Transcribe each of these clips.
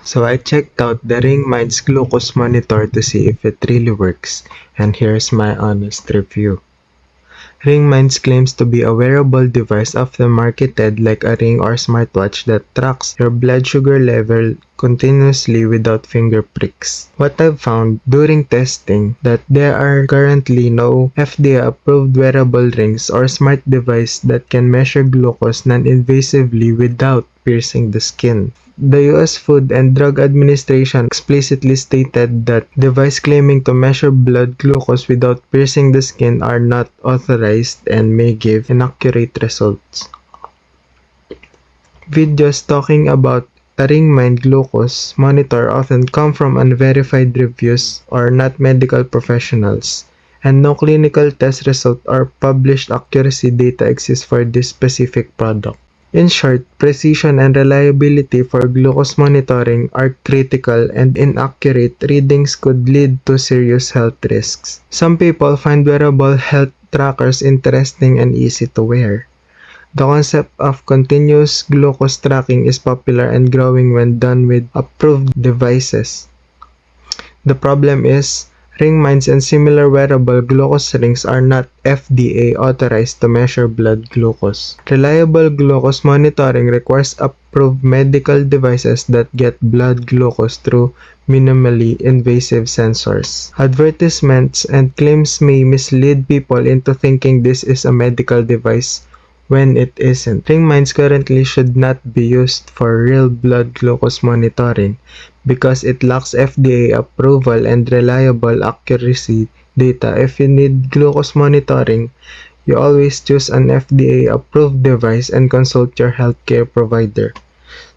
So I checked out the Ring Minds glucose monitor to see if it really works, and here's my honest review. Ring Minds claims to be a wearable device often marketed like a ring or smartwatch that tracks your blood sugar level continuously without finger pricks. What I've found during testing that there are currently no FDA-approved wearable rings or smart device that can measure glucose non-invasively without piercing the skin. The US Food and Drug Administration explicitly stated that devices claiming to measure blood glucose without piercing the skin are not authorized and may give inaccurate results. Videos talking about the Ring Mind glucose monitor often come from unverified reviews or not medical professionals, and no clinical test result or published accuracy data exists for this specific product. In short, precision and reliability for glucose monitoring are critical, and inaccurate readings could lead to serious health risks. Some people find wearable health trackers interesting and easy to wear. The concept of continuous glucose tracking is popular and growing when done with approved devices. The problem is, Ring Minds and similar wearable glucose rings are not FDA authorized to measure blood glucose. Reliable glucose monitoring requires approved medical devices that get blood glucose through minimally invasive sensors. Advertisements and claims may mislead people into thinking this is a medical device when it isn't. Ring Minds currently should not be used for real blood glucose monitoring because it lacks FDA approval and reliable accuracy data. If you need glucose monitoring, you always choose an FDA approved device and consult your healthcare provider.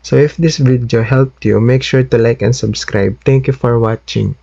So if this video helped you, make sure to like and subscribe. Thank you for watching.